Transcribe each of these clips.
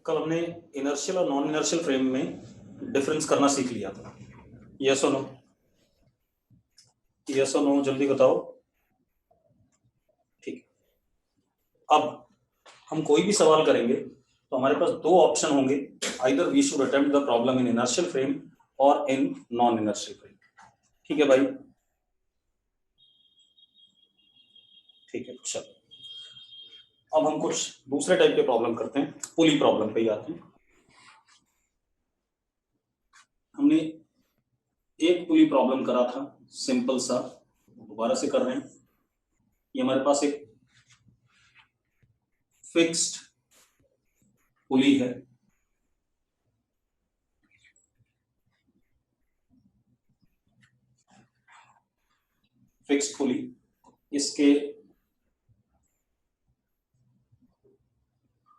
कल हमने इनर्शियल और नॉन इनर्शियल फ्रेम में डिफरेंस करना सीख लिया था। यस और नो? यस और नो जल्दी बताओ। ठीक, अब हम कोई भी सवाल करेंगे तो हमारे पास दो ऑप्शन होंगे, either we should attempt the problem in inertial frame or in non inertial frame. ठीक है भाई? ठीक है, चलो अब हम कुछ दूसरे टाइप के प्रॉब्लम करते हैं, पुली प्रॉब्लम पे ही आते हैं। हमने एक पुली प्रॉब्लम करा था सिंपल सा, दोबारा से कर रहे हैं। ये हमारे पास एक फिक्स्ड पुली है, फिक्स्ड पुली। इसके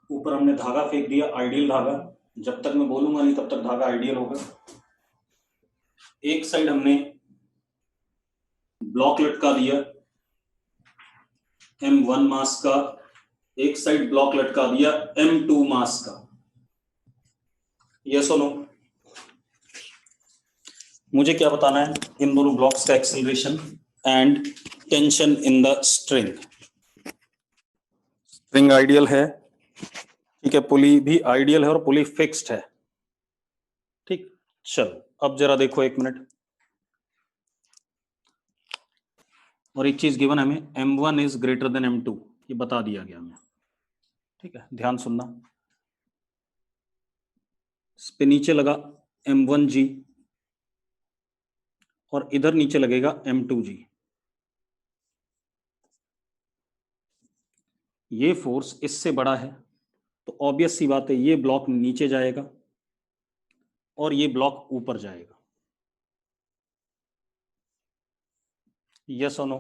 ऊपर हमने धागा फेंक दिया, आइडियल धागा। जब तक मैं बोलूंगा नहीं तब तक धागा आइडियल होगा। एक साइड हमने ब्लॉक लटका दिया M1 मास का, एक साइड ब्लॉक लटका दिया M2 मास का। यस और नो? मुझे क्या बताना है? इन दोनों ब्लॉक्स का acceleration and tension in the string. String ideal है, ठीक है, पुली भी आइडियल है और पुली फिक्स्ड है। ठीक, चलो अब जरा देखो एक मिनट। और एक चीज गिवन हमें, M1 is greater than M2, ये बता दिया गया हमें। ठीक है, ध्यान सुनना। इस पे नीचे लगा M1G और इधर नीचे लगेगा M2G। ये फोर्स इससे बड़ा है तो ऑब्वियस सी बात है ये ब्लॉक नीचे जाएगा और ये ब्लॉक ऊपर जाएगा। यस और नो?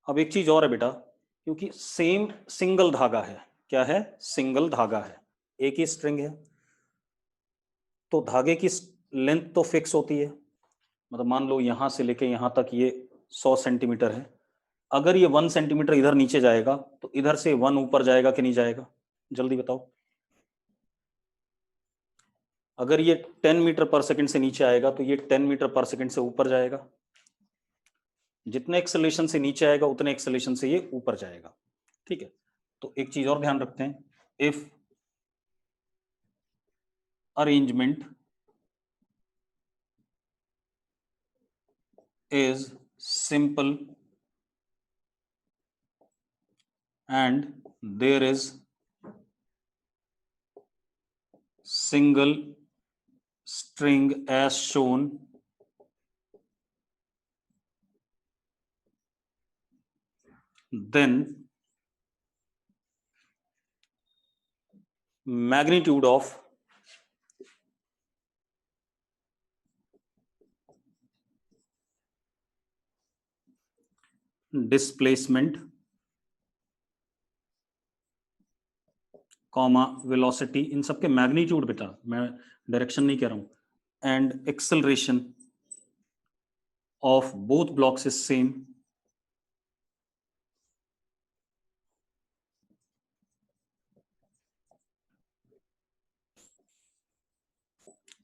अब एक चीज और है बेटा, क्योंकि सेम सिंगल धागा है। क्या है? सिंगल धागा है, एक ही स्ट्रिंग है, तो धागे की लेंथ तो फिक्स होती है। मतलब मान लो यहां से लेके यहां तक ये 100 सेंटीमीटर है। अगर ये 1 सेंटीमीटर इधर नीचे जाएगा तो इधर से 1 ऊपर जाएगा कि नहीं जाएगा? जल्दी बताओ। अगर ये 10 मीटर पर सेकंड से नीचे आएगा तो ये 10 मीटर पर सेकंड से ऊपर जाएगा। जितने एक्सेलरेशन से नीचे आएगा उतने एक्सेलरेशन से ये ऊपर जाएगा। ठीक है, तो एक चीज और ध्यान रखते हैं, if arrangement is simple and there is single string as shown, then magnitude of displacement comma velocity, इन सबके मैग्नीट्यूड बेटा, मैं डायरेक्शन नहीं कह रहा हूं, and acceleration of both blocks is same.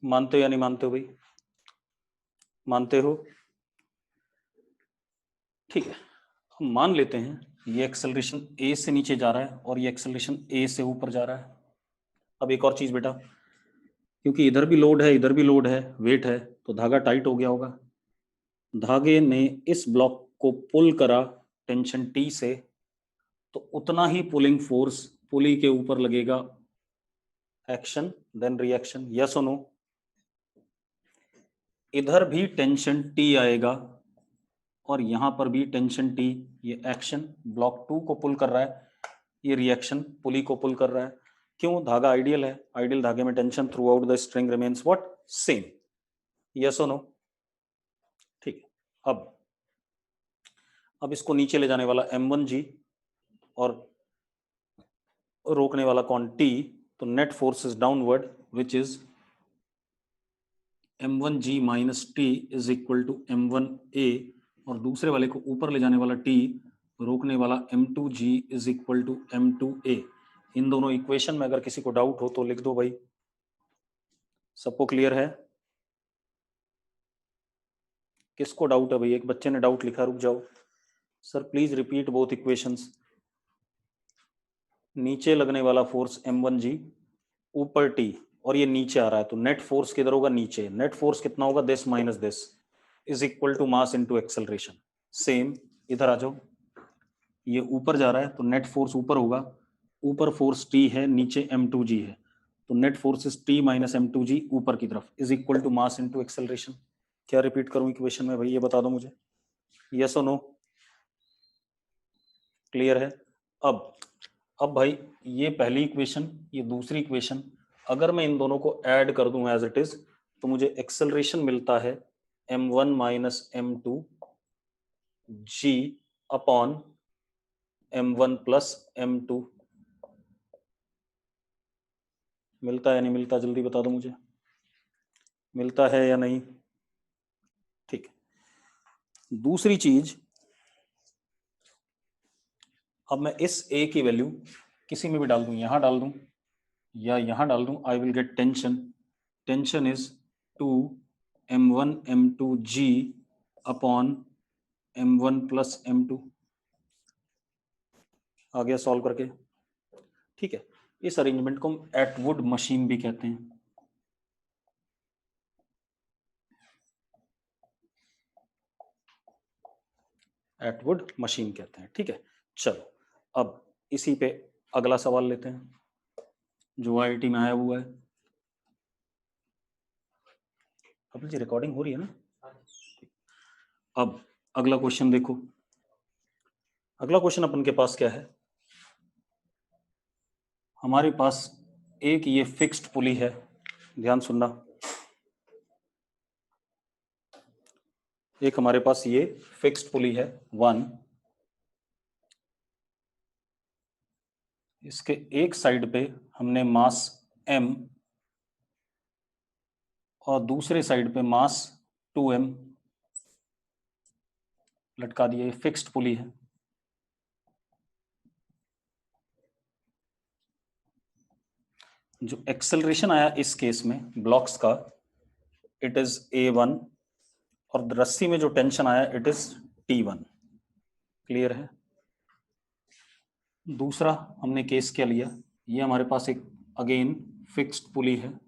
मानते हो या नहीं मानते हो भाई? मानते हो? ठीक है, हम मान लेते हैं ये एक्सेलरेशन A से नीचे जा रहा है और ये एक्सेलरेशन A से ऊपर जा रहा है। अब एक और चीज बेटा, क्योंकि इधर भी लोड है इधर भी लोड है, वेट है, तो धागा टाइट हो गया होगा। धागे ने इस ब्लॉक को पुल करा टेंशन T से, तो उतना ही पुलिंग फोर्स पुली के ऊपर लगेगा, एक्शन देन रिएक्शन। यस और नो? इधर भी टेंशन T आएगा और यहां पर भी टेंशन T, ये एक्शन ब्लॉक 2 को पुल कर रहा है, ये रिएक्शन पुली को पुल कर रहा है। क्यों? धागा आइडियल है, आइडियल धागे में tension through out the string remains what? Same. Yes और नो? ठीक है, अब इसको नीचे ले जाने वाला M1G और रोकने वाला कौन? T, तो net force is downward which is M1G minus T is equal to M1A, और दूसरे वाले को ऊपर ले जाने वाला T, रोकने वाला M2G is equal to M2A। इन दोनों इक्वेशन में अगर किसी को डाउट हो तो लिख दो भाई। सबको क्लियर है? किसको डाउट है भाई? एक बच्चे ने डाउट लिखा, रुक जाओ sir, please repeat both equations. नीचे लगने वाला फोर्स m1g, ऊपर t, और ये नीचे आ रहा है, तो नेट फोर्स किधर होगा? नीचे। नेट फोर्स कितना होगा? This minus this is equal to mass into acceleration. Same इधर आ जाओ, ये ऊपर जा रहा है तो नेट फोर्स ऊपर होगा, ऊपर फोर्स t है, नीचे m2g है, तो net force is t minus m2g ऊपर की तरफ is equal to mass into acceleration. क्या रिपीट करूं इक्वेशन में भाई, ये बता दो मुझे, यस और नो? क्लियर है? अब भाई ये पहली इक्वेशन, ये दूसरी इक्वेशन, अगर मैं इन दोनों को ऐड कर दूं एज इट इज, तो मुझे एक्सेलरेशन मिलता है m1 minus m2 g upon m1 plus m2। मिलता है या नहीं मिलता? जल्दी बता दो मुझे, मिलता है या नहीं? ठीक है। दूसरी चीज, अब मैं इस a की वैल्यू किसी में भी डाल दूं, यहां डाल दूं या यहां डाल दूं, I will get tension. Tension is 2m1 m2g upon m1 plus m2। आ गया सॉल्व करके? ठीक है। इस अरेंजमेंट को हम एटवुड मशीन भी कहते हैं। एटवुड मशीन कहते हैं। ठीक है, चलो अब इसी पे अगला सवाल लेते हैं जो आईआईटी में आया हुआ है। अब जी रिकॉर्डिंग हो रही है ना? अब अगला क्वेश्चन देखो। अगला क्वेश्चन अपन के पास क्या है? हमारे पास एक ये फिक्स्ड पुली है, ध्यान सुनना। एक हमारे पास ये फिक्स्ड पुली है 1, इसके एक साइड पे हमने मास m और दूसरे साइड पे मास 2m लटका दिया। ये फिक्स्ड पुली है। जो एक्सेलरेशन आया इस केस में ब्लॉक्स का, इट इज a1, और रस्सी में जो टेंशन आया इट इज t1। क्लियर है? दूसरा हमने केस क्या लिया, ये हमारे पास एक अगेन फिक्स्ड पुली है,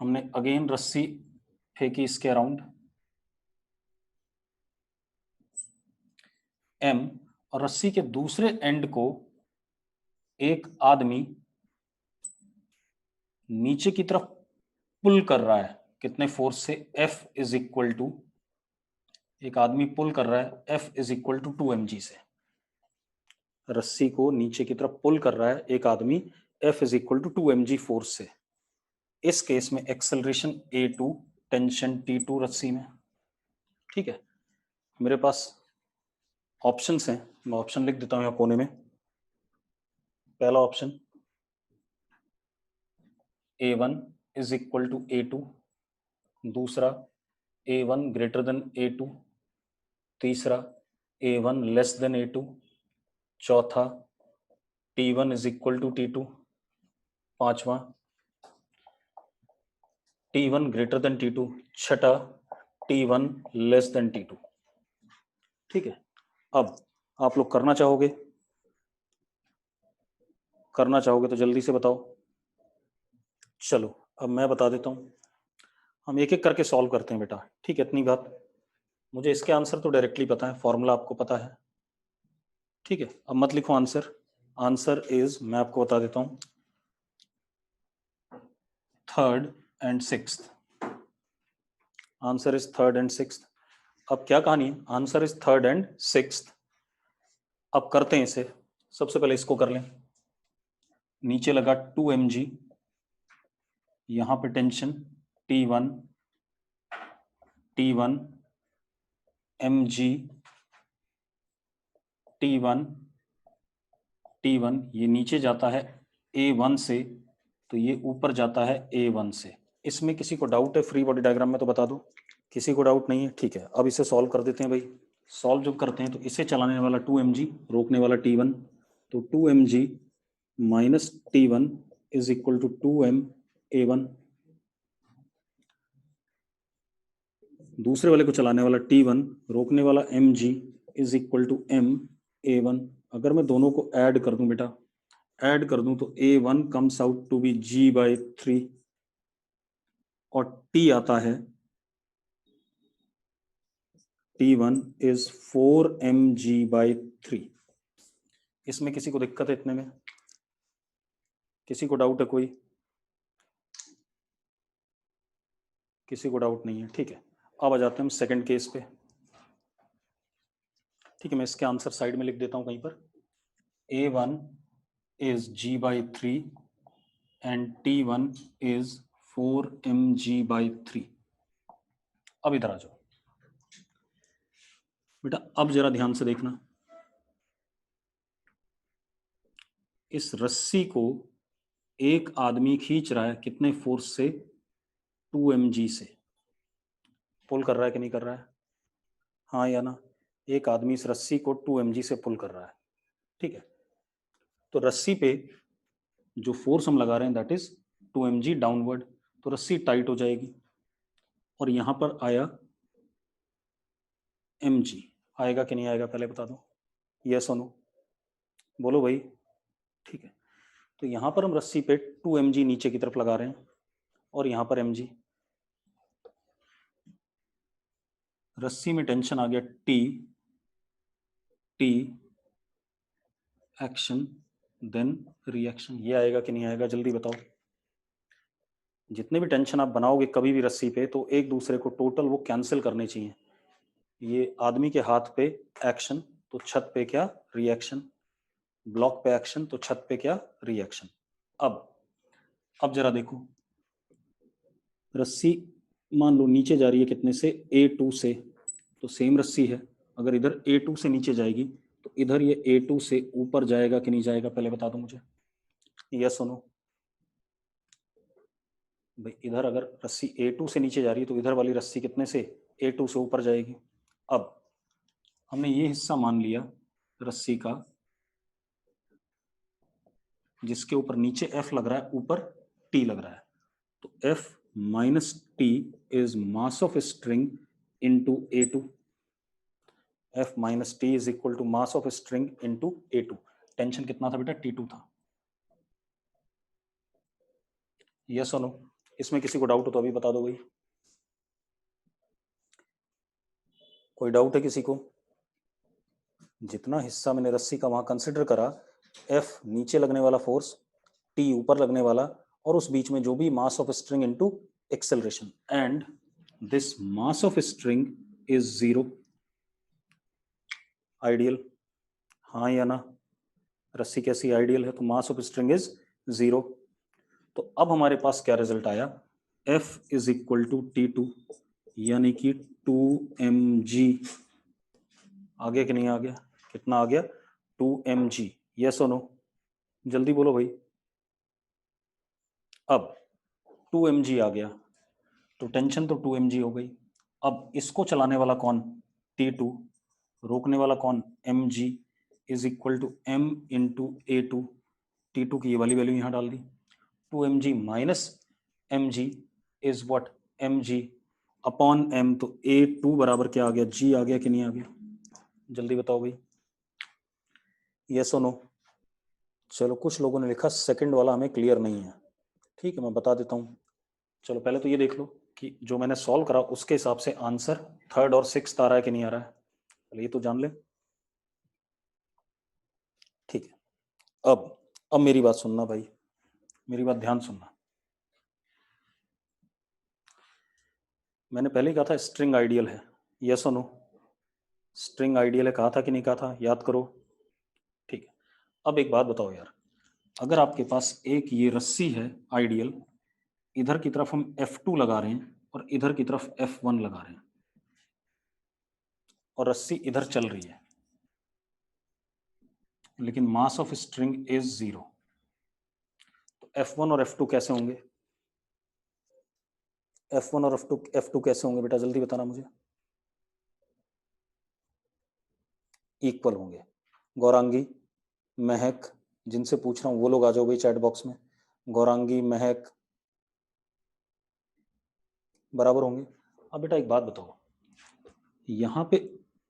हमने अगेन रस्सी फेंकी इसके अराउंड m, और रस्सी के दूसरे एंड को एक आदमी नीचे की तरफ पुल कर रहा है। कितने फोर्स से? F इज इक्वल टू, एक आदमी पुल कर रहा है F is equal to 2mg से। रस्सी को नीचे की तरफ पुल कर रहा है एक आदमी F is equal to 2mg force से। इस केस में एक्सेलरेशन a2, टेंशन t2 रस्सी में। ठीक है, मेरे पास ऑप्शंस हैं, मैं ऑप्शन लिख देता हूं यहाँ कोने में। पहला option a1 is equal to a2, दूसरा a1 ग्रेटर देन a2, तीसरा a1 लेस देन a2, चौथा t1 is equal to t2, पांचवा t1 ग्रेटर देन t2, छठा t1 लेस देन t2। ठीक है, अब आप लोग करना चाहोगे तो जल्दी से बताओ। चलो अब मैं बता देता हूं, हम एक एक करके सॉल्व करते हैं बेटा। ठीक है, इतनी बात, मुझे इसके आंसर तो डायरेक्टली पता है, फॉर्मूला आपको पता है। ठीक है, अब मत लिखो आंसर, आंसर इज, मैं आपको बता देता हूं, 3rd and 6th। Answer is 3rd and 6th। अब क्या कहानी है? Answer is 3rd and 6th। अब करते हैं इसे, सबसे पहले इसको कर लें। नीचे लगा 2mg, यहां पे टेंशन T1 mg T1, ये नीचे जाता है A1 से, तो ये ऊपर जाता है A1 से। इसमें किसी को डाउट है फ्री बॉडी डायग्राम में तो बता दो। किसी को डाउट नहीं है? ठीक है, अब इसे सॉल्व कर देते हैं भाई। सॉल्व जब करते हैं तो इसे चलाने वाला 2mg, रोकने वाला T1, तो 2mg minus T1 is equal to 2m(a1). दूसरे वाले को चलाने वाला T1, रोकने वाला mg is equal to m(a1). अगर मैं दोनों को ऐड कर दूं बेटा, ऐड कर दूं तो a1 comes out to be g/3 और t आता है T1 इज 4mg/3। इसमें किसी को दिक्कत है इतने में? किसी को डाउट है कोई? किसी को डाउट नहीं है, ठीक है। अब आ जाते हैं हम सेकंड केस पे। ठीक है, मैं इसके आंसर साइड में लिख देता हूं कहीं पर। a1 is g/3 and T1 is 4mg/3। अब इधर आ जाओ बेटा, अब जरा ध्यान से देखना। इस रस्सी को एक आदमी खींच रहा है, कितने फोर्स से? 2mg से। पुल कर रहा है कि नहीं कर रहा है? हाँ या ना? एक आदमी इस रस्सी को 2mg से पुल कर रहा है, ठीक है। तो रस्सी पे जो फोर्स हम लगा रहे हैं दैट इज 2mg डाउनवर्ड, तो रस्सी टाइट हो जाएगी और यहां पर आया mg। आएगा कि नहीं आएगा पहले बता दो, यस और नो, बोलो भाई। ठीक है, तो यहां पर हम रस्सी पे 2mg नीचे की तरफ लगा रहे हैं और यहां पर mg। रस्सी में टेंशन आ गया T एक्शन देन रिएक्शन। ये आएगा कि नहीं आएगा, जल्दी बताओ। जितने भी टेंशन आप बनाओगे कभी भी रस्सी पे, तो एक दूसरे को टोटल वो कैंसिल करने चाहिए। ये आदमी के हाथ पे एक्शन, तो छत पे क्या? रिएक्शन। ब्लॉक पे एक्शन, तो छत पे क्या? रिएक्शन। अब जरा देखो, रस्सी मान लो नीचे जा रही है कितने से? A2 से, तो सेम रस्सी है, अगर इधर A2 से नीचे जाएगी तो इधर ये A2 से ऊपर जाएगा कि नहीं जाएगा, पहले बता दो मुझे, यस और नो। भाई इधर अगर रस्सी A2 से नीचे जा रही है तो इधर वाली रस्सी कितने से? A2 से ऊपर जाएगी। अब हमने ये हिस्सा मान लिया रस्सी का जिसके ऊपर नीचे F लग रहा है, ऊपर T लग रहा है, तो F minus T is mass of string into A2। F minus T is equal to mass of string into A2। Tension कितना था बेटा? T2 था, यस और नो? इसमें किसी को डाउट हो तो अभी बता दो भाई। कोई डाउट है किसी को? जितना हिस्सा मैंने रस्सी का वहां कंसिडर करा, F नीचे लगने वाला फोर्स, T ऊपर लगने वाला, और उस बीच में जो भी मास of string into acceleration, and this mass of string is 0। Ideal, हाँ या ना? रस्सी कैसी आइडियल है? तो मास ऑफ स्ट्रिंग इज 0। तो अब हमारे पास क्या रिजल्ट आया? F is equal to T2, यानी कि 2mg। आ गया कि नहीं आ गया? कितना आ गया? 2mg, यस और नो? जल्दी बोलो भाई। अब 2mg आ गया, तो टेंशन तो 2mg हो गई। अब इसको चलाने वाला कौन? T2। रोकने वाला कौन? mg is equal to m into A2। T2 की ये वाली वैल्यू यहां डाल दी, 2mg minus mg is what? mg upon m। तो A2 बराबर क्या आ गया? g आ गया कि नहीं आ गया? जल्दी बताओ भाई, यस और नो? चलो, कुछ लोगों ने लिखा सेकंड वाला हमें क्लियर नहीं है, ठीक है मैं बता देता हूँ। चलो पहले तो ये देख लो कि जो मैंने सॉल्व करा उसके हिसाब से आंसर थर्ड और सिक्स्थ आ रहा है कि नहीं आ रहा है, चलो ये तो जान ले। ठीक है, अब मेरी बात सुनना भाई, मेरी बात ध्यान सुनना। मैंने पहले ही कहा था स्ट्रिंग आइडियल है, यस और नो? स्ट्रिंग आइडियल है, कहा था कि नहीं कहा था? याद करो। ठीक है, अब एक बात बताओ यार, अगर आपके पास एक ये रस्सी है आइडियल, इधर की तरफ हम F2 लगा रहे हैं और इधर की तरफ F1 लगा रहे हैं, और रस्सी इधर चल रही है, लेकिन मास ऑफ स्ट्रिंग इज 0, तो F1 और F2 कैसे होंगे? F1 और F2 कैसे होंगे बेटा, जल्दी बताना मुझे। इक्वल होंगे। गौरांगी, महक, जिनसे पूछ रहा हूँ वो लोग आ जाओ भाई चैट बॉक्स में। गौरांगी, महक बराबर होंगे। अब बेटा एक बात बताओ, यहाँ पे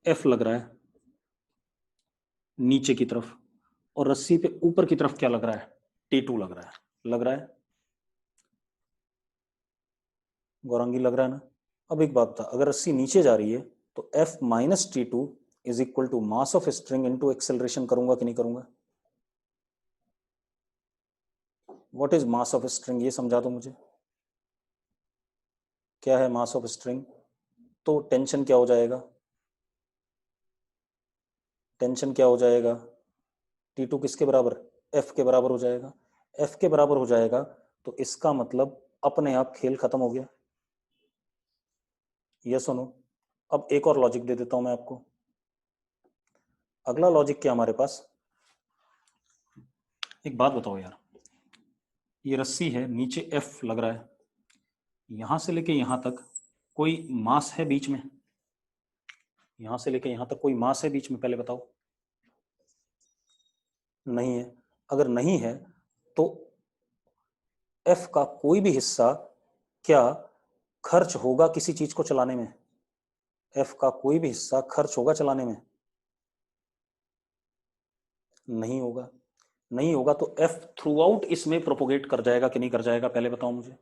F लग रहा है नीचे की तरफ, और रस्सी पे ऊपर की तरफ क्या लग रहा है? T2 लग रहा है। गौरांगी लग रहा है ना? अब एक बात बता, अगर रस्सी नीचे जा रही है तो F minus T2 is equal to mass of string into acceleration करूंगा कि नहीं करूंगा? What is mass of string, ये समझा दो मुझे, क्या है मास ऑफ स्ट्रिंग? तो टेंशन क्या हो जाएगा? टेंशन क्या हो जाएगा? T2 किसके बराबर? F के बराबर हो जाएगा। F के बराबर हो जाएगा तो इसका मतलब अपने आप खेल खत्म हो गया। ये सुनो, अब एक और लॉजिक दे देता हूं मैं आपको। अगला लॉजिक क्या हमारे पास, एक बात बताओ यार, ये रस्सी है, नीचे F लग रहा है, यहां से लेके यहां तक कोई मास है बीच में? यहां से लेके यहां तक कोई मास है बीच में? पहले बताओ। नहीं है। अगर नहीं है तो F का कोई भी हिस्सा क्या खर्च होगा किसी चीज को चलाने में? F का कोई भी हिस्सा खर्च होगा चलाने में? नहीं होगा। नहीं होगा तो F थ्रू आउट इसमें प्रोपोगेट कर जाएगा कि नहीं कर जाएगा? पहले बताओ मुझे।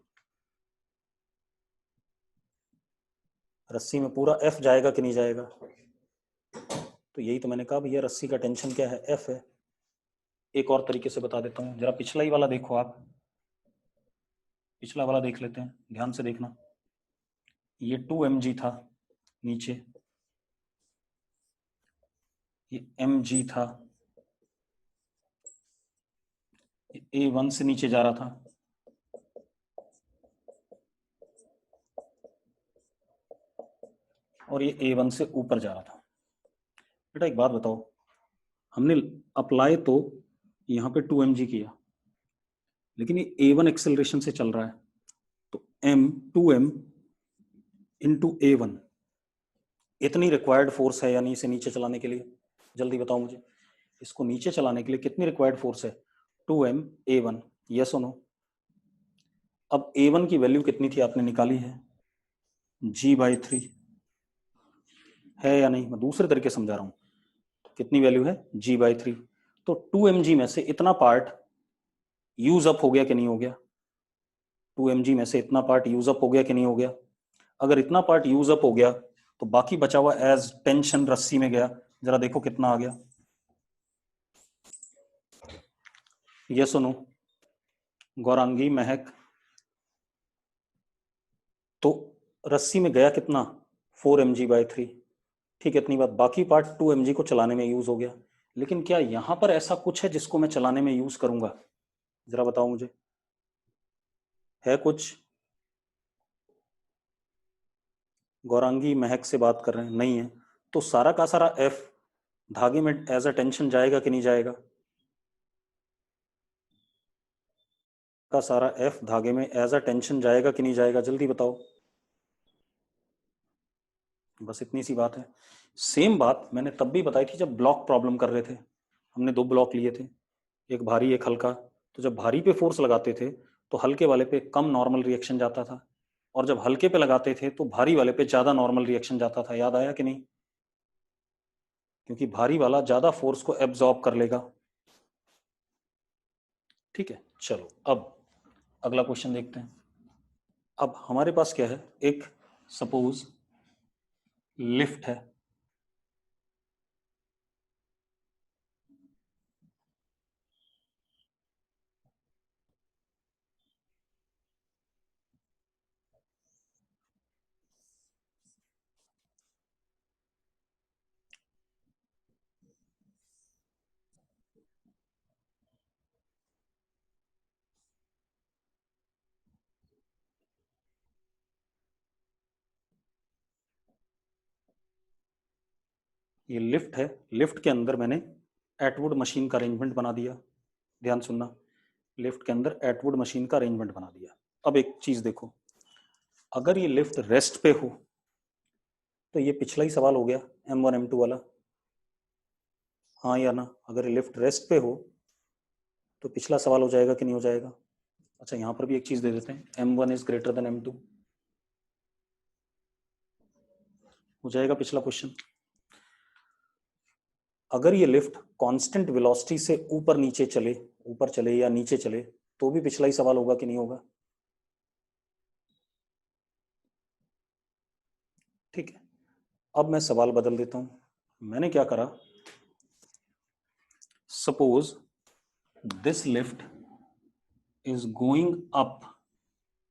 रस्सी में पूरा F जाएगा कि नहीं जाएगा? तो यही तो मैंने कहा भैया, रस्सी का टेंशन क्या है? F है। एक और तरीके से बता देता हूं, जरा पिछला ही वाला देखो आप, पिछला वाला देख लेते हैं, ध्यान से देखना। ये 2mg था नीचे, ये mg था, ये A1 से नीचे जा रहा था, और ये A1 से ऊपर जा रहा था। बेटा एक बात बताओ, हमने अप्लाई तो यहाँ पे 2mg किया, लेकिन ये A1 एक्सेलरेशन से चल रहा है, तो m 2m इंटू A1 इतनी रिक्वायर्ड फोर्स है यानी इसे नीचे चलाने के लिए? जल्दी बताओ मुझे, इसको नीचे चलाने के लिए कितनी रिक्वायर्ड फोर्स है? 2m A1, यस और नो? अब A1 की वैल्यू कितनी थी आपने निकाली है? G/3 है या नहीं? मैं दूसरे तरीके समझा रहा हूं, कितनी वैल्यू है? G/3। तो 2mg में से इतना पार्ट यूज अप हो गया कि नहीं हो गया? 2mg में से इतना पार्ट यूज अप हो गया कि नहीं हो गया? अगर इतना पार्ट यूज अप हो गया तो बाकी बचा हुआ एज टेंशन रस्सी में गया, जरा देखो कितना आ गया। ये सुनो गौरांगी, महक, तो रस्सी में गया कितना? 4mg/3। ठीक है, इतनी बात, बाकी पार्ट 2mg को चलाने में यूज हो गया। लेकिन क्या यहां पर ऐसा कुछ है जिसको मैं चलाने में यूज करूंगा? जरा बताओ मुझे, है कुछ? गौरांगी, महक से बात कर रहे हैं, नहीं है। तो सारा का सारा F धागे में एज अ टेंशन जाएगा कि नहीं जाएगा? का सारा F धागे में एज अ टेंशन जाएगा कि नहीं जाएगा? जल्दी बताओ। बस इतनी सी बात है। सेम बात मैंने तब भी बताई थी जब ब्लॉक प्रॉब्लम कर रहे थे, हमने दो ब्लॉक लिए थे, एक भारी एक हल्का। तो जब भारी पे फोर्स लगाते थे तो हल्के वाले पे कम नॉर्मल रिएक्शन जाता था, और जब हल्के पे लगाते थे तो भारी वाले पे ज्यादा नॉर्मल रिएक्शन जाता था। याद आया कि नहीं? क्योंकि भारी वाला ज्यादा फोर्स को एब्जॉर्ब कर लेगा। ठीक है, चलो अब अगला क्वेश्चन देखते हैं। अब हमारे पास क्या है, एक सपोज लिफ्ट है, ये लिफ्ट है, लिफ्ट के अंदर मैंने एटवुड मशीन का अरेंजमेंट बना दिया। ध्यान सुनना, लिफ्ट के अंदर एटवुड मशीन का अरेंजमेंट बना दिया। अब एक चीज देखो, अगर ये लिफ्ट रेस्ट पे हो तो ये पिछला ही सवाल हो गया M1 M2 वाला, हाँ या ना? अगर लिफ्ट रेस्ट पे हो तो पिछला सवाल हो जाएगा कि नहीं हो जाएगा? अच्छा, यहां पर भी एक चीज दे देते हैं, m1 is greater than m2, हो जाएगा पिछला क्वेश्चन। अगर ये लिफ्ट कांस्टेंट वेलोसिटी से ऊपर नीचे चले, ऊपर चले या नीचे चले, तो भी पिछला ही सवाल होगा कि नहीं होगा? ठीक है, अब मैं सवाल बदल देता हूं। मैंने क्या करा, suppose this lift is going up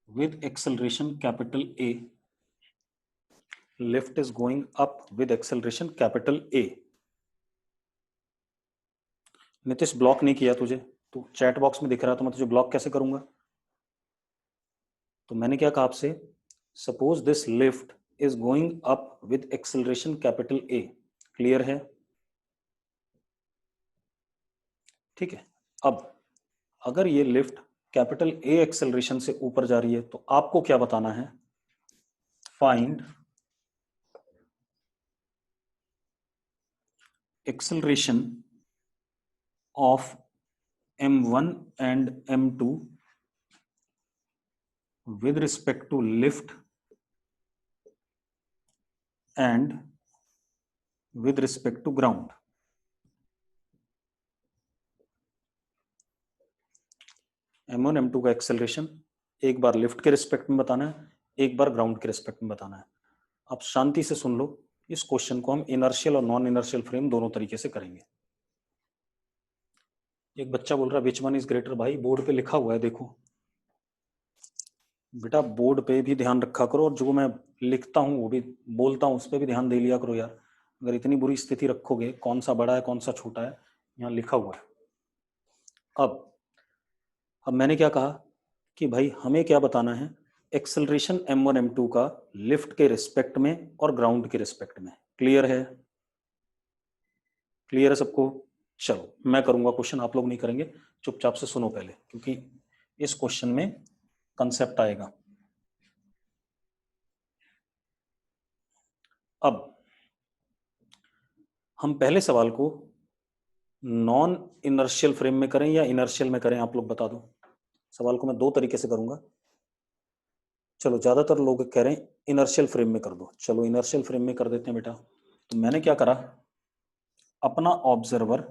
with acceleration capital A. Lift is going up with acceleration capital A. Nitish, block नहीं किया तुझे, तो चैट बॉक्स में दिख रहा है, तो मैं तुझे ब्लॉक कैसे करूंगा? तो मैंने क्या कहा आपसे, suppose this lift is going up with acceleration capital A. Clear है? ठीक है, अब अगर ये लिफ्ट कैपिटल A एक्सेलरेशन से ऊपर जा रही है, तो आपको क्या बताना है, find acceleration of m1 and m2 with respect to lift and with respect to ground. m1 m2 का एक्सेलरेशन एक बार लिफ्ट के रिस्पेक्ट में बताना है, एक बार ग्राउंड के रिस्पेक्ट में बताना है। अब शांति से सुन लो, इस क्वेश्चन को हम इनर्शियल और नॉन इनर्शियल फ्रेम दोनों तरीके से करेंगे। एक बच्चा बोल रहा है विच वन इज ग्रेटर, भाई बोर्ड पे लिखा हुआ है, देखो बेटा, बोर्ड पे भी ध्यान रखा करो, और जो मैं लिखता हूँ वो भी बोलता हूँ उस पर भी ध्यान दे लिया करो यार। अगर इतनी बुरी स्थिति रखोगे, कौन सा बड़ा है कौन सा छोटा है, यहाँ लिखा हुआ है। अब मैंने क्या कहा कि भाई हमें क्या बताना है, एक्सेलरेशन m1 m2 का लिफ्ट के रिस्पेक्ट में और ग्राउंड के रिस्पेक्ट में। क्लियर है? क्लियर है सबको? चलो मैं करूंगा क्वेश्चन, आप लोग नहीं करेंगे, चुपचाप से सुनो पहले, क्योंकि इस क्वेश्चन में कंसेप्ट आएगा। अब हम पहले सवाल को नॉन इनर्शियल फ्रेम में करें या इनर्शियल में करें, आप लोग बता दो। सवाल को मैं दो तरीके से करूंगा। चलो, ज्यादातर लोग कह रहे हैं इनर्शियल फ्रेम में कर दो, चलो इनर्शियल फ्रेम में कर देते हैं बेटा। तो मैंने क्या करा, अपना ऑब्जर्वर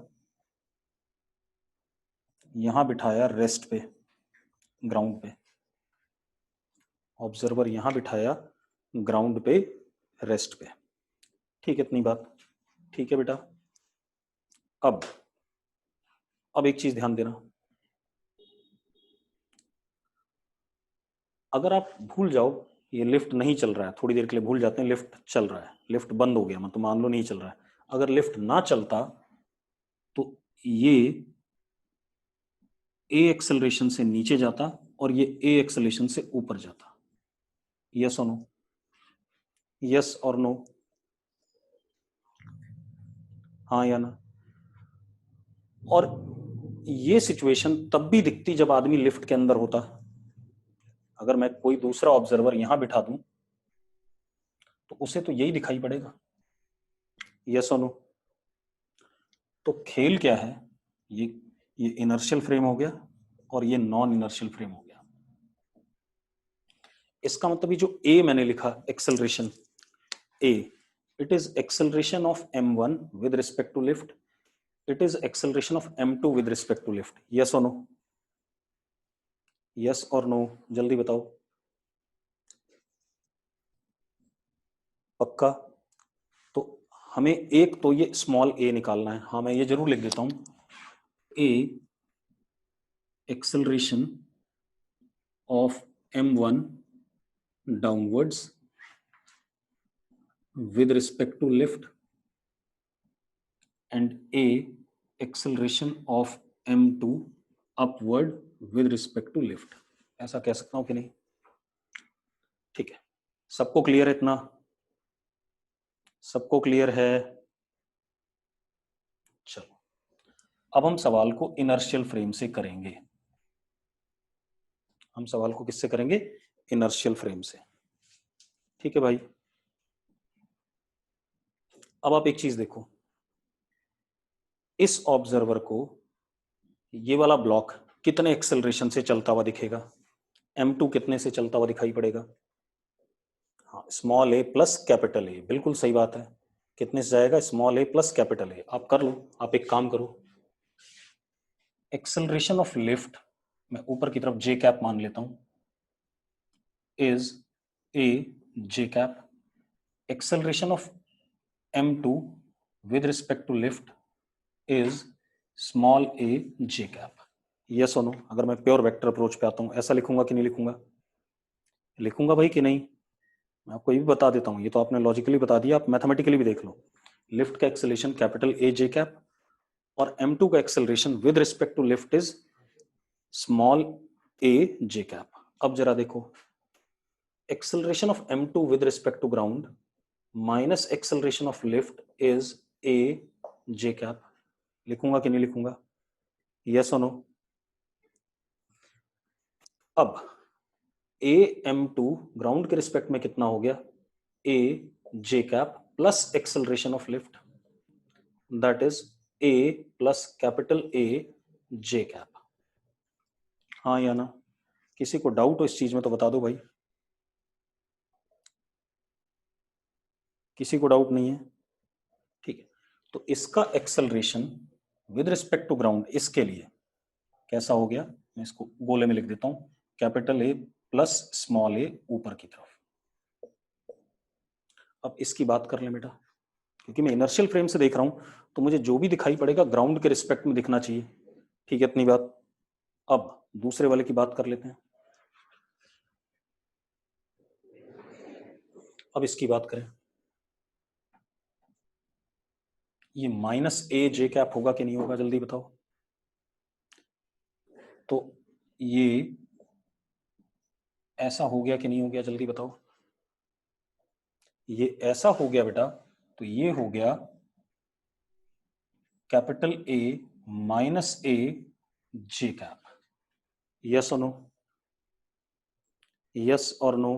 यहां बिठाया रेस्ट पे, ग्राउंड पे, ऑब्जर्वर यहां बिठाया ग्राउंड पे, रेस्ट पे। ठीक है, इतनी बात ठीक है बेटा। अब एक चीज ध्यान देना, अगर आप भूल जाओ ये लिफ्ट नहीं चल रहा है, थोड़ी देर के लिए भूल जाते हैं लिफ्ट चल रहा है, लिफ्ट बंद हो गया, मतलब मान लो नहीं चल रहा है, अगर लिफ्ट ना चलता तो ये ए एक्सेलरेशन से नीचे जाता और ये ए एक्सेलरेशन से ऊपर जाता। यस और नो? यस और नो? हाँ या ना? और ये सिचुएशन तब भी दिखती जब आदमी लिफ्ट के अंदर होता। अगर मैं कोई दूसरा ऑब्जर्वर यहां बिठा दूं तो उसे तो यही दिखाई पड़ेगा। यस और नो? तो खेल क्या है, ये इनर्शियल फ्रेम हो गया और ये नॉन इनर्शियल फ्रेम हो गया। इसका मतलब ये जो ए मैंने लिखा acceleration A, it is acceleration of m1 with respect to lift, it is acceleration of m2 with respect to lift. yes or no? yes or no? जल्दी बताओ। पक्का? तो हमें एक तो ये स्मॉल a निकालना है। हाँ, मैं ये जरूर लिख देता हूं, a acceleration of m1 downwards with respect to lift and a acceleration of m2 upward with respect to lift। ऐसा कह सकता हूं कि नहीं? ठीक है, सबको क्लियर है इतना? सबको क्लियर है? चलो, अब हम सवाल को इनर्शियल फ्रेम से करेंगे। हम सवाल को किससे करेंगे? इनर्शियल फ्रेम से। ठीक है भाई। अब आप एक चीज देखो, इस ऑब्जर्वर को ये वाला ब्लॉक कितने एक्सेलरेशन से चलता हुआ दिखेगा? m2 कितने से चलता हुआ दिखाई पड़ेगा? हाँ, स्मॉल ए प्लस कैपिटल ए, बिल्कुल सही बात है। कितने से जाएगा? स्मॉल ए प्लस कैपिटल ए। आप कर लो, आप एक काम करो, एक्सेलरेशन ऑफ लिफ्ट मैं ऊपर की तरफ जे कैप मान लेता हूं, is A J cap. Acceleration of m2 with respect to lift is small a j cap। Yes और नो? अगर मैं प्योर वेक्टर अप्रोच पे आता हूं, ऐसा लिखूंगा कि नहीं लिखूंगा? लिखूंगा भाई कि नहीं? मैं आपको ये भी बता देता हूं, ये तो आपने लॉजिकली बता दिया, आप मैथमेटिकली भी देख लो। लिफ्ट का एक्सेलरेशन कैपिटल ए जे कैप और m2 का acceleration with respect to lift is small A J cap. अब जरा देखो, acceleration of m2 with respect to ground minus acceleration of lift is A J cap. लिखूंगा कि नहीं लिखूंगा? यस और नो? अब ए m2 ग्राउंड के रिस्पेक्ट में कितना हो गया? A J cap plus acceleration of lift, that is a plus capital A J cap. हाँ या ना? किसी को डाउट हो इस चीज में तो बता दो भाई। किसी को डाउट नहीं है? ठीक है, तो इसका acceleration with respect to ground इसके लिए कैसा हो गया? मैं इसको गोले में लिख देता हूं, capital A plus small a ऊपर की तरफ। अब इसकी बात कर लें बेटा, क्योंकि मैं इनर्शियल फ्रेम से देख रहा हूं तो मुझे जो भी दिखाई पड़ेगा ग्राउंड के रिस्पेक्ट में दिखना चाहिए। ठीक है, इतनी बात। अब दूसरे वाले की बात कर लेते हैं। अब इसकी बात करें, ये माइनस ए जे कैप होगा कि नहीं होगा? जल्दी बताओ। तो ये ऐसा हो गया कि नहीं हो गया? जल्दी बताओ। ये ऐसा हो गया बेटा, तो ये हो गया capital a minus A J cap. Yes और नो? यस और नो?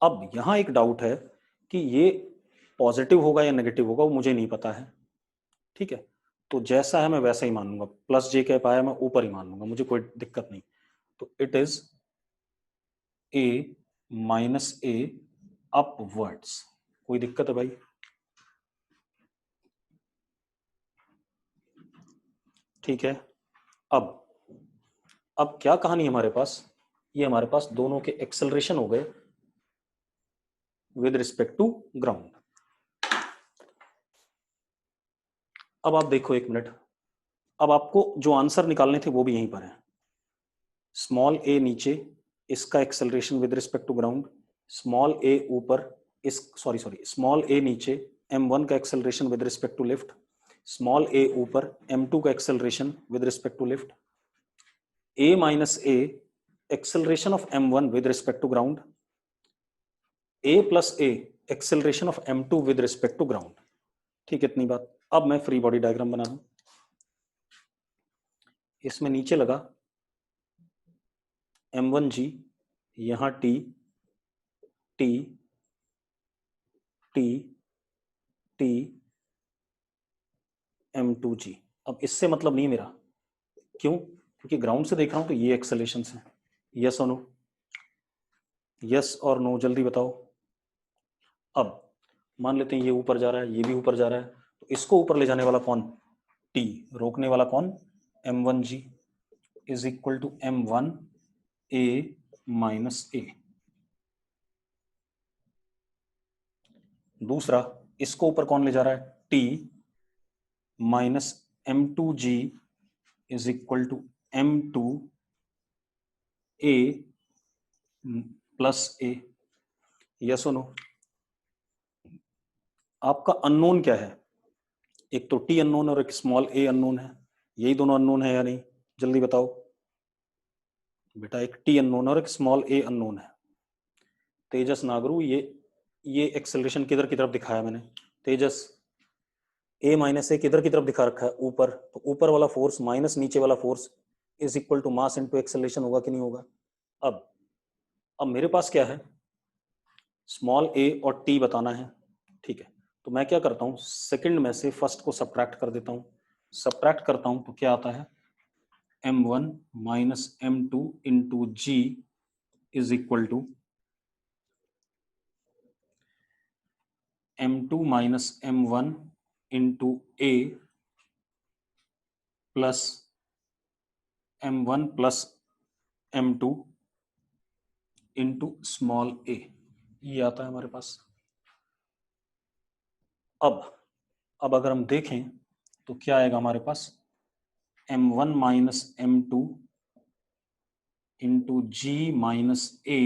अब यहां एक डाउट है कि ये पॉजिटिव होगा या नेगेटिव होगा, वो मुझे नहीं पता है। ठीक है, तो जैसा है मैं वैसा ही मान लूंगा, प्लस जे कैप आया मैं ऊपर ही मान लूंगा, मुझे कोई दिक्कत नहीं। तो it is a minus A upwards. कोई दिक्कत है भाई? ठीक है, अब क्या कहानी हमारे पास? ये हमारे पास दोनों के एक्सेलरेशन हो गए विद रिस्पेक्ट टू ग्राउंड। अब आप देखो एक मिनट, अब आपको जो आंसर निकालने थे वो भी यहीं पर है। स्मॉल ए नीचे, इसका acceleration with respect to ground, small a ऊपर, इस सॉरी स्मॉल ए नीचे, m1 का acceleration with respect to lift, small a ऊपर, m2 का acceleration with respect to lift, a minus a acceleration of m1 with respect to ground, a plus a acceleration of m2 with respect to ground. ठीक है, इतनी बात। अब मैं free body diagram बना दूं, इसमें नीचे लगा m1g, यहां t t t t m2g। अब इससे मतलब नहीं मेरा, क्यों? क्योंकि ग्राउंड से देख रहा हूं तो ये एक्सेलरेशन है। यस और नो? यस और नो? जल्दी बताओ। अब मान लेते हैं ये ऊपर जा रहा है, ये भी ऊपर जा रहा है, तो इसको ऊपर ले जाने वाला कौन? टी। रोकने वाला कौन? m1g is equal to m1 a minus a. दूसरा, इसको ऊपर कौन ले जा रहा है? T minus m2g is equal to m2 a plus a. Yes और नो? आपका अननोन क्या है? एक तो टी अननोन और एक स्मॉल ए अननोन है, यही दोनों अननोन है या नहीं? जल्दी बताओ बेटा, एक टी अननोन और एक स्मॉल ए अननोन है। तेजस नागरू, ये एक्सेलरेशन किधर की तरफ दिखाया मैंने? तेजस, ए माइनस ए किधर की तरफ दिखा रखा है? ऊपर। तो ऊपर वाला फोर्स माइनस नीचे वाला force is equal to mass into acceleration होगा कि नहीं होगा? अब मेरे पास क्या है? स्मॉल ए और टी बताना है। ठीक है, तो मैं क्या करता हूँ, सेकंड में से फर्स्ट को सब्ट्रैक्ट कर देता हूँ, सब्ट्रैक्ट करता हूँ तो क्या आता है, m1 minus m2 into G is equal to m2 minus m1 into a plus m1 plus m2 into small a, ये आता है हमारे पास। अब अगर हम देखें तो क्या आएगा हमारे पास, m1 minus m2 into G minus a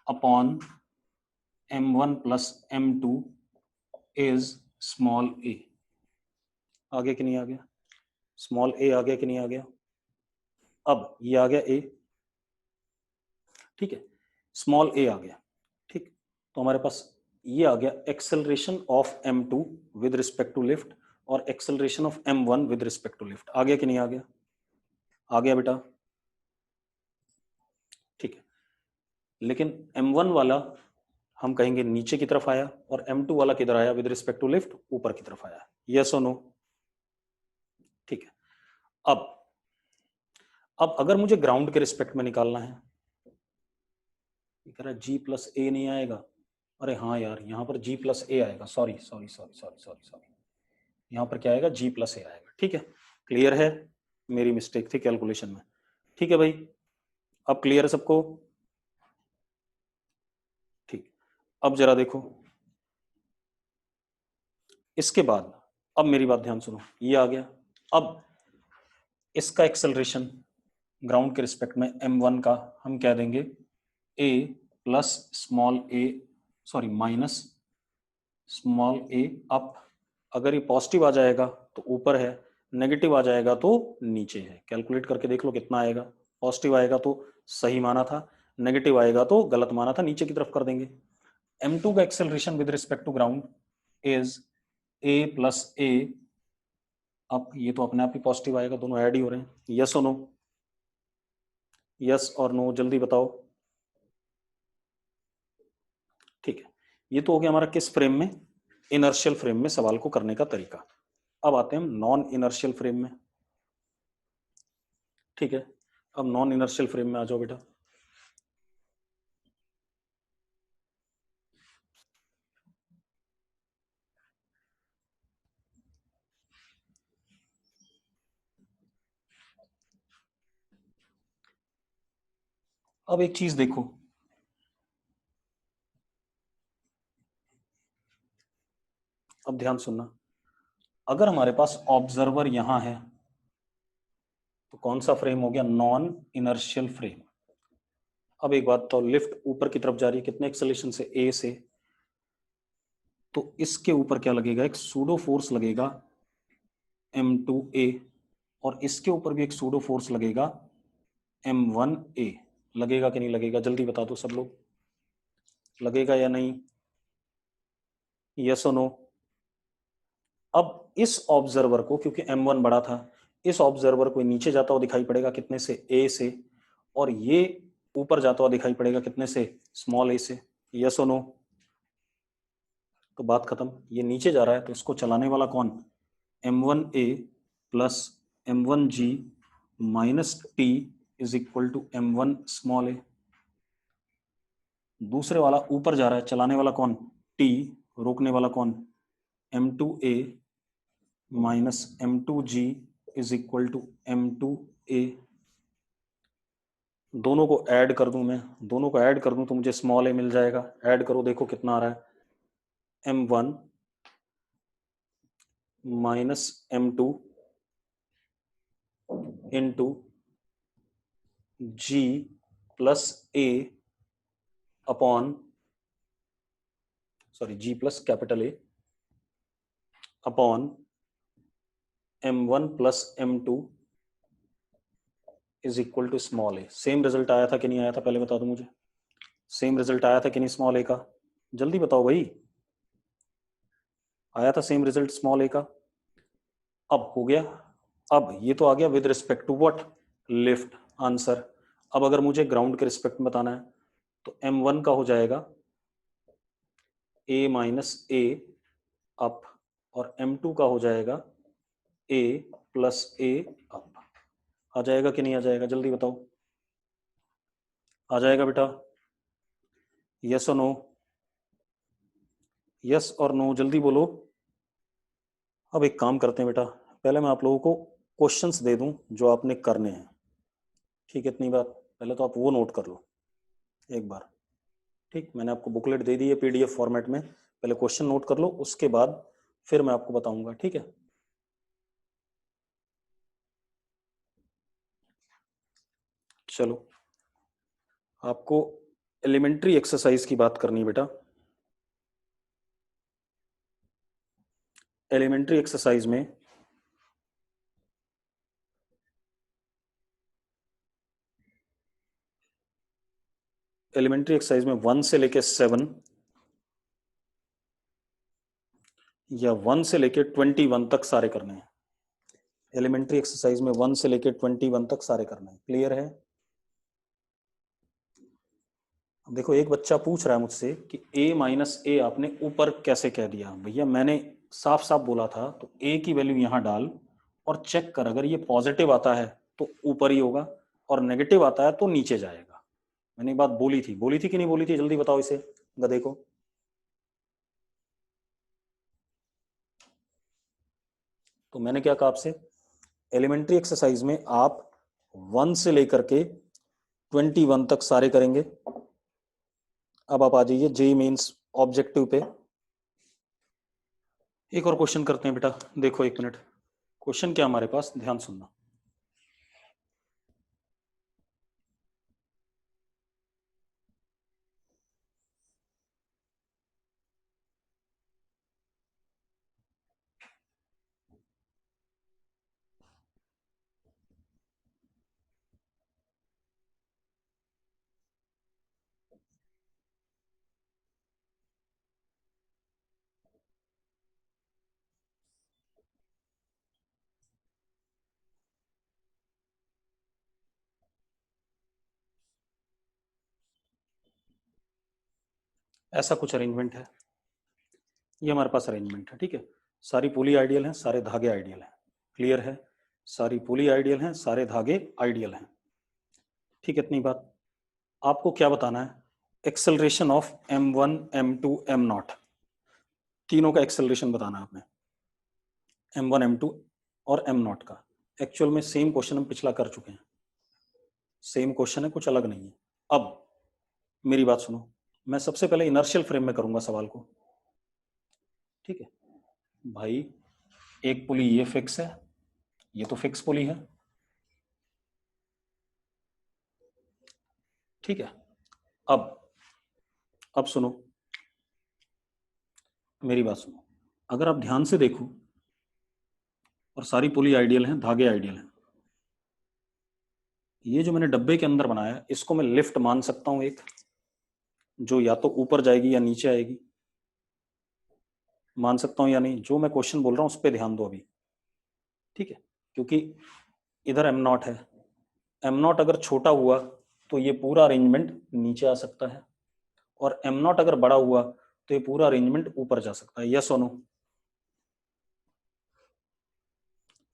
upon m1 plus m2 is small a। आ गया कि नहीं आ गया, स्मॉल a आ गया कि नहीं आ गया। अब ये आ गया a, ठीक है, स्मॉल a आ गया, ठीक। तो हमारे पास ये आ गया acceleration of m2 with respect to lift और acceleration of m1 with respect to lift. आ गया कि नहीं आ गया, आ गया बेटा, ठीक है। लेकिन m1 वाला हम कहेंगे नीचे की तरफ आया और m2 वाला किधर आया, विद रिस्पेक्ट टू लिफ्ट ऊपर की तरफ आया, यस और नो, ठीक है। अब अगर मुझे ग्राउंड के रिस्पेक्ट में निकालना है, कह रहा है जी प्लस ए नहीं आएगा, अरे हाँ यार यहाँ पर जी प्लस ए आएगा, sorry sorry sorry sorry sorry sorry, यहाँ पर क्या आएगा, जी प्लस ए आएगा, ठीक है। क्लियर है, मेरी मिस्टेक थी कैलकुलेशन में, ठीक है भाई, अब क्लियर है सबको, ठीक। अब जरा देखो इसके बाद, अब मेरी बात ध्यान सुनो, ये आ गया। अब इसका एक्सेलरेशन ग्राउंड के रिस्पेक्ट में m1 का हम कह देंगे a plus small a, sorry minus small a up. अगर ये पॉजिटिव आ जाएगा तो ऊपर है, नेगेटिव आ जाएगा तो नीचे है। कैलकुलेट करके देख लो कितना आएगा, पॉजिटिव आएगा तो सही माना था, नेगेटिव आएगा तो गलत माना था, नीचे की तरफ कर देंगे। m2 का acceleration with respect to ground is a plus a। अब ये तो अपने आप ही पॉजिटिव आएगा, दोनों ऐड ही हो रहे हैं, यस और नो, यस और नो, जल्दी बताओ, ठीक है। ये तो हो गया हमारा किस फ्रेम में, इनर्शियल फ्रेम में सवाल को करने का तरीका। अब आते हैं हम नॉन इनर्शियल फ्रेम में, ठीक है। अब नॉन इनर्शियल फ्रेम में आ जाओ बेटा। अब एक चीज देखो, अब ध्यान सुनना, अगर हमारे पास ऑब्जर्वर यहां है तो कौन सा फ्रेम हो गया, नॉन इनर्शियल फ्रेम। अब एक बात तो, लिफ्ट ऊपर की तरफ जा रही है कितने एक्सेलरेशन से, ए से, तो इसके ऊपर क्या लगेगा, एक सूडो फोर्स लगेगा m2a, और इसके ऊपर भी एक सूडो फोर्स लगेगा m1a। लगेगा कि नहीं लगेगा, जल्दी बता दो सब लोग, लगेगा या नहीं, यस और नो। अब इस ऑब्जर्वर को, क्योंकि m1 बड़ा था, इस ऑब्जर्वर को नीचे जाता हुआ दिखाई पड़ेगा कितने से, a से, और ये ऊपर जाता हुआ दिखाई पड़ेगा कितने से, स्मॉल a से, यस और नो। तो बात खत्म, ये नीचे जा रहा है तो इसको चलाने वाला कौन, m1a plus m1g minus t is equal to m1 small a। दूसरे वाला ऊपर जा रहा है, चलाने वाला कौन, t, रोकने वाला कौन, m2a minus m2g is equal to m2a। दोनों को ऐड कर दूं मैं, दोनों को ऐड कर दूं तो मुझे स्मॉल a मिल जाएगा। ऐड करो, देखो कितना आ रहा है, m1 minus m2 into g plus a upon, sorry g plus capital A upon m1 plus m2 is equal to small a। Same result आया था कि नहीं आया था, पहले बता दो मुझे, सेम रिजल्ट आया था कि नहीं स्मॉल a का, जल्दी बताओ भाई, आया था सेम रिजल्ट स्मॉल a का। अब हो गया, अब ये तो आ गया with respect to what, lift, answer. अब अगर मुझे ग्राउंड के रिस्पेक्ट में बताना है तो m1 का हो जाएगा a माइनस a अप, और M2 का हो जाएगा A प्लस A अप। आ जाएगा कि नहीं आ जाएगा, जल्दी बताओ। आ जाएगा बेटा, यस और नो, यस और नो, जल्दी बोलो। अब एक काम करते हैं बेटा, पहले मैं आप लोगों को क्वेश्चंस दे दूं जो आपने करने हैं। ठीक है, इतनी बात, पहले तो आप वो नोट कर लो एक बार। ठीक, मैंने आपको बुकलेट दे दी है PDF फॉर्मेट में, पहले क्वेश्चन नोट कर लो, उसके बाद फिर मैं आपको बताऊंगा। ठीक है, चलो आपको एलिमेंट्री एक्सरसाइज की बात करनी है बेटा। एलिमेंट्री एक्सरसाइज में में 1 से लेके 7 या 1 से लेके 21 तक सारे करने हैं। एलिमेंट्री एक्सरसाइज में 1 से लेके 21 तक सारे करने हैं, क्लियर है। अब देखो, एक बच्चा पूछ रहा है मुझसे कि A - A आपने ऊपर कैसे कह दिया। भैया मैंने साफ साफ बोला था, तो A की वैल्यू यहाँ डाल और चेक कर, अगर ये पॉजिटिव आता है तो ऊपर ही होगा, और नेगेटिव आता है तो नीचे जाएगा। मैंने ये बात बोली थी कि नहीं बोली थी, जल्दी बताओ इसे गधे को। तो मैंने क्या कहा आपसे, एलिमेंट्री एक्सरसाइज में आप 1 से लेकर के 21 तक सारे करेंगे। अब आप आ जाइए जेई मेंस ऑब्जेक्टिव पे। एक और क्वेश्चन करते हैं बेटा, देखो एक मिनट, क्वेश्चन क्या हमारे पास, ध्यान सुनना। ऐसा कुछ अरेंजमेंट है, ये हमारे पास अरेंजमेंट है। ठीक है, सारी पुली आइडियल हैं, सारे धागे आइडियल हैं, क्लियर है। सारी पुली आइडियल हैं, सारे धागे आइडियल हैं। ठीक है, इतनी बात। आपको क्या बताना है, acceleration of M1 M2 M0, तीनों का एक्सेलरेशन बताना है आपने। M1 M2 और M0 का। एक्चुअल में सेम क्वेश्चन हम पिछला कर चुके हैं, सेम क्वेश्चन है, कुछ अलग नहीं है। अब मेरी बात सुनो, मैं सबसे पहले इनर्शियल फ्रेम में करूंगा सवाल को। ठीक है भाई, एक पुली ये फिक्स है, ये तो फिक्स पुली है। ठीक है, अब सुनो, मेरी बात सुनो, अगर आप ध्यान से देखो, और सारी पुली आइडियल हैं, धागे आइडियल हैं, ये जो मैंने डब्बे के अंदर बनाया इसको मैं लिफ्ट मान सकता हूं एक, जो या तो ऊपर जाएगी या नीचे आएगी। मान सकता हूं या नहीं, जो मैं क्वेश्चन बोल रहा हूं उस पर ध्यान दो अभी। ठीक है, क्योंकि इधर M0 है, M0 अगर छोटा हुआ तो ये पूरा अरेंजमेंट नीचे आ सकता है, और M0 अगर बड़ा हुआ तो ये पूरा अरेंजमेंट ऊपर जा सकता है। यस और नो?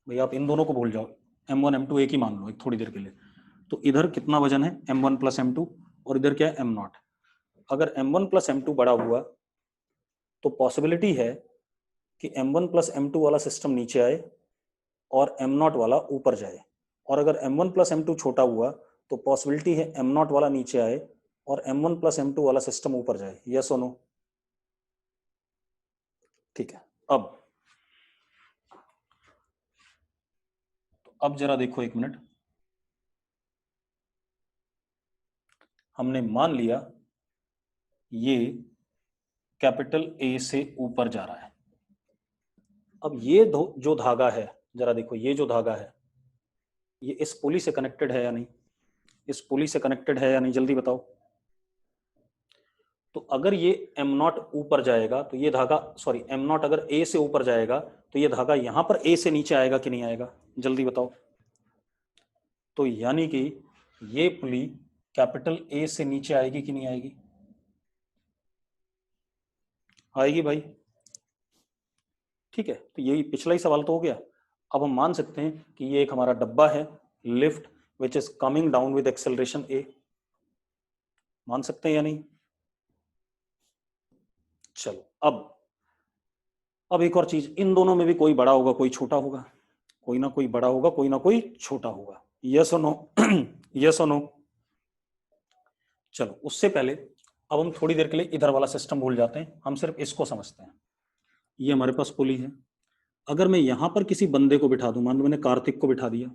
भैया आप इन दोनों को भूल जाओ, M1 M2 एक ही मान लो एक थोड़ी देर के लिए। तो इधर कितना वजन है, M1 प्लस M2, और इधर क्या है, M0। अगर M1 प्लस M2 बड़ा हुआ तो पॉसिबिलिटी है कि M1 प्लस M2 वाला सिस्टम नीचे आए और M0 वाला ऊपर जाए, और अगर M1 प्लस M2 छोटा हुआ तो पॉसिबिलिटी है M0 वाला नीचे आए और M1 प्लस M2 वाला सिस्टम ऊपर जाए। यस और नो? ठीक है, अब जरा देखो एक मिनट, हमने मान लिया ये कैपिटल A से ऊपर जा रहा है। अब ये जो धागा है, जरा देखो, ये जो धागा है ये इस पुली से कनेक्टेड है या नहीं, इस पुली से कनेक्टेड है या नहीं, जल्दी बताओ। तो अगर ये M0 ऊपर जाएगा तो ये धागा, सॉरी M0 अगर A से ऊपर जाएगा तो ये धागा यहां पर A से नीचे आएगा कि नहीं आएगा, जल्दी बताओ। तो यानी कि ये पुली कैपिटल A से नीचे आएगी कि नहीं आएगी, आएगी भाई। ठीक है, तो यही पिछला ही सवाल तो हो गया। अब हम मान सकते हैं कि ये एक हमारा डब्बा है, lift which is coming down with acceleration a. मान सकते हैं या नहीं? चलो अब एक और चीज, इन दोनों में भी कोई बड़ा होगा कोई छोटा होगा, कोई ना कोई बड़ा होगा कोई ना कोई छोटा होगा। यस और नो? यस और नो? चलो उससे पहले अब हम थोड़ी देर के लिए इधर वाला सिस्टम भूल जाते हैं, हम सिर्फ इसको समझते हैं। ये हमारे पास पुली है, अगर मैं यहां पर किसी बंदे को बिठा दूं, मान लो मैंने कार्तिक को बिठा दिया,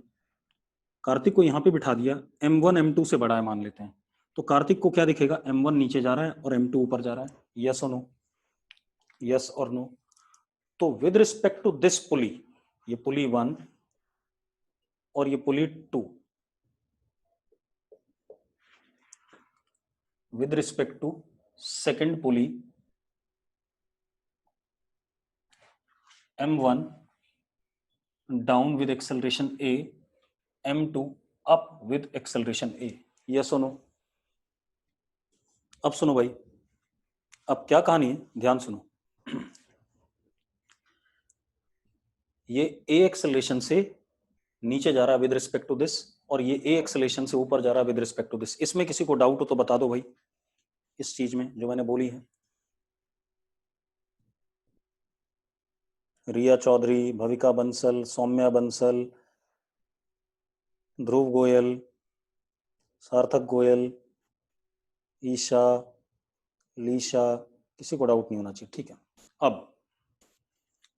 कार्तिक को यहां पे बिठा दिया, M1 M2 से बड़ा है मान लेते हैं, तो कार्तिक को क्या दिखेगा? M1 नीचे जा रहा है और M2 ऊपर जा रहा है। यस और नो? यस और नो? तो विद रिस्पेक्ट टू दिस पुली, ये पुली 1 और ये पुली 2, with respect to second pulley M1 down with acceleration A, M2 up with acceleration A. yes or no? अब सुनो भाई, अब क्या कहानी है, ध्यान सुनो। ये A एक्सेलरेशन से नीचे जा रहा है विद रिस्पेक्ट टू दिस, और ये A एक्सेलरेशन से ऊपर जा रहा है विद रिस्पेक्ट टू दिस। इसमें किसी को डाउट हो तो बता दो भाई, इस चीज में जो मैंने बोली है। रिया चौधरी, भविका बंसल, सौम्या बंसल, ध्रुव गोयल, सार्थक गोयल, ईशा, लीशा, किसी को डाउट नहीं होना चाहिए, ठीक है।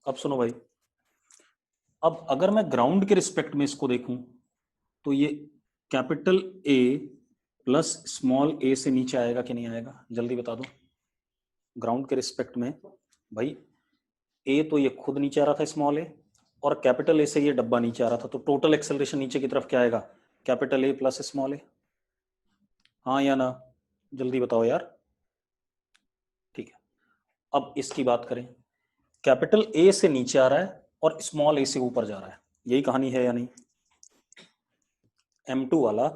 अब सुनो भाई, अब अगर मैं ग्राउंड के रिस्पेक्ट में इसको देखूं तो ये कैपिटल ए प्लस स्मॉल ए से नीचे आएगा कि नहीं आएगा, जल्दी बता दो। ग्राउंड के रिस्पेक्ट में भाई ए तो ये खुद नीचे आ रहा था स्मॉल ए, और कैपिटल ए से ये डब्बा नीचे आ रहा था, तो टोटल एक्सेलरेशन नीचे की तरफ क्या आएगा? कैपिटल ए प्लस स्मॉल ए। हाँ या ना, जल्दी बताओ यार। ठीक है, अब इसकी बात करें, कैपिटल ए से नीचे आ रहा है और स्मॉल ए से ऊपर जा रहा है, यही कहानी है या नहीं? M2 वाला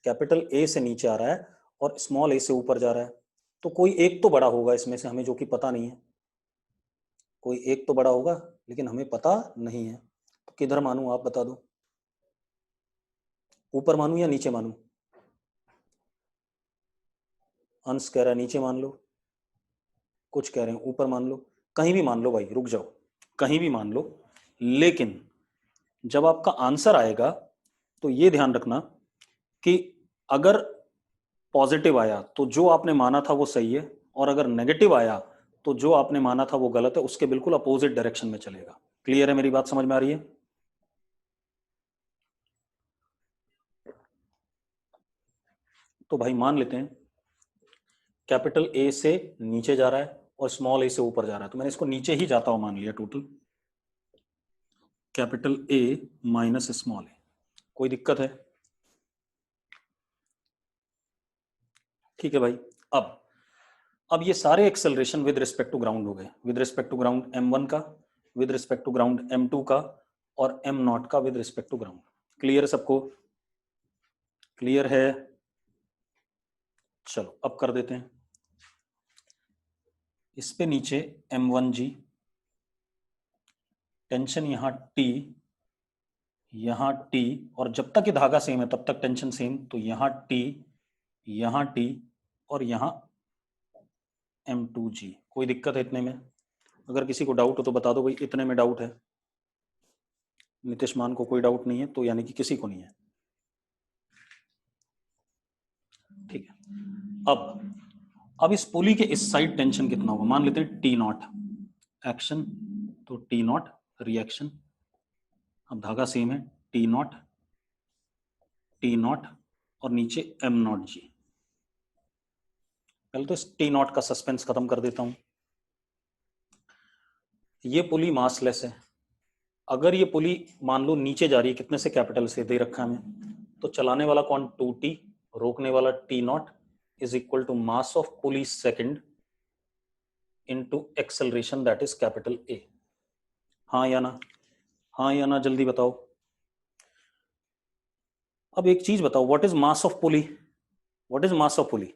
कैपिटल ए से नीचे आ रहा है और स्मॉल ए से ऊपर जा रहा है, तो कोई एक तो बड़ा होगा इसमें से, हमें जो कि पता नहीं है। कोई एक तो बड़ा होगा लेकिन हमें पता नहीं है, तो किधर मानूं आप बता दो, ऊपर मानूं या नीचे मानूं? अंश कह रहा है नीचे मान लो, कुछ कह रहे हैं ऊपर मान लो, कहीं भी मान लो भाई, रुक जाओ, कहीं भी मान लो, लेकिन जब आपका आंसर आएगा तो ये ध्यान रखना कि अगर पॉजिटिव आया तो जो आपने माना था वो सही है, और अगर नेगेटिव आया तो जो आपने माना था वो गलत है, उसके बिल्कुल अपोजिट डायरेक्शन में चलेगा। क्लियर है, मेरी बात समझ में आ रही है? तो भाई मान लेते हैं कैपिटल ए से नीचे जा रहा है और स्मॉल ए से ऊपर जा रहा है, तो मैंने इसको नीचे ही जाता हुआ मान लिया, total capital a minus small a. कोई दिक्कत है? ठीक है भाई। अब ये सारे acceleration with respect to ground हो गए, with respect to ground M1 का, with respect to ground M2 का, और M0 का with respect to ground. Clear है सबको? क्लियर है? चलो अब कर देते हैं इस पे नीचे M1G, टेंशन यहाँ T, यहाँ T, और जब तक ये धागा सेम है तब तक टेंशन सेम, तो यहाँ T, यहाँ T, और यहाँ M2G। कोई दिक्कत है इतने में? अगर किसी को डाउट हो तो बता दो भाई, इतने में डाउट है? नीतीश मान को कोई डाउट नहीं है, तो यानी कि किसी को नहीं है। ठीक है, अब इस पुली के इस साइड टेंशन कितना होगा, मान लेते हैं T0 एक्शन, तो T0 रिएक्शन। अब धागा सेम है, T0 T0 और नीचे M0G। पहले तो इस T0 का सस्पेंस खत्म कर देता हूं। ये पुली मासलेस है, अगर ये पुली मान लो नीचे जा रही है, कितने से? कैपिटल से दे रखा है हमें, तो चलाने वाला कौन? 2T, रोकने वाला T0 is equal to mass of pulley second into acceleration that is capital A. हाँ या ना? हाँ या ना, जल्दी बताओ। अब एक चीज बताओ, what is mass of pulley? What is mass of पुली?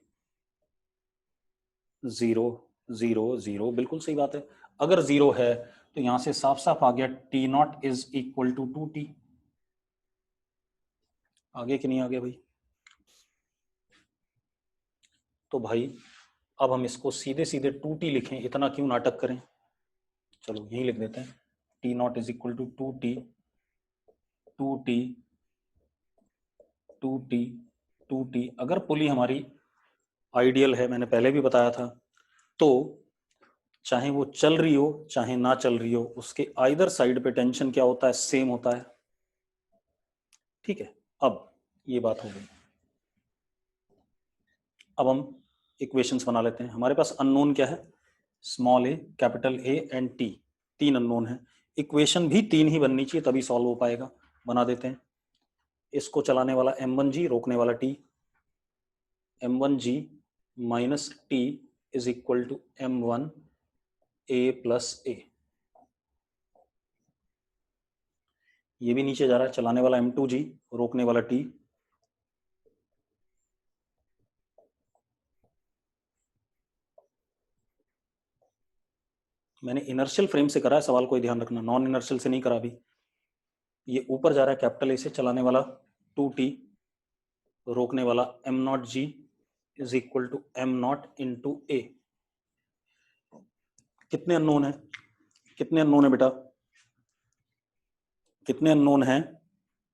0। 0 0, बिल्कुल सही बात है। अगर 0 है तो यहां से साफ साफ आ गया T naught is equal to 2t। आगे कि नहीं आगे भाई? तो भाई अब हम इसको सीधे सीधे 2t लिखें, इतना क्यों नाटक करें, चलो यही लिख देते हैं, T naught is equal to 2t 2t 2t 2t। अगर पुली हमारी आइडियल है, मैंने पहले भी बताया था, तो चाहे वो चल रही हो चाहे ना चल रही हो, उसके आइदर साइड पे टेंशन क्या होता है, सेम होता है। ठीक है, अब ये बात हो गई। अब हम इक्वेशंस बना लेते हैं। हमारे पास अननोन क्या है, small A, capital A and T, 3 unknown है। इक्वेशन भी 3 ही बननी चाहिए तभी सॉल्व हो पाएगा। बना देते हैं। इसको चलाने वाला m1g, रोकने वाला t, m1g minus t is equal to m1 a plus a। ये भी नीचे जा रहा है, चलाने वाला m2g, रोकने वाला t, मैंने इनर्शियल फ्रेम से करा है सवाल, कोई ध्यान रखना, नॉन इनर्शियल से नहीं करा अभी। ये ऊपर जा रहा है कैपिटल ए से, चलाने वाला 2t, रोकने वाला m0g is equal to m0 into a. कितने अननोन है, कितने अननोन है बेटा, कितने अननोन हैं,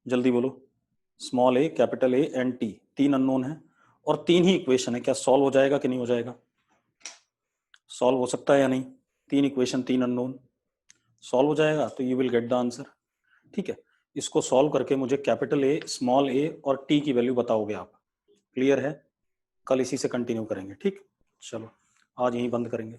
जल्दी बोलो। Small A, capital A and T, 3 unknown है और 3 ही इक्वेशन है। क्या सॉल्व हो जाएगा कि नहीं हो जाएगा? सॉल्व हो सकता है या नहीं? 3 इक्वेशन 3 अननोन, सॉल्व हो जाएगा तो you will get the answer. ठीक है, इसको सॉल्व करके मुझे कैपिटल ए, स्मॉल ए और टी की वैल्यू बताओगे आप। क्लियर है? कल इसी से कंटिन्यू करेंगे। ठीक, चलो आज यहीं बंद करेंगे।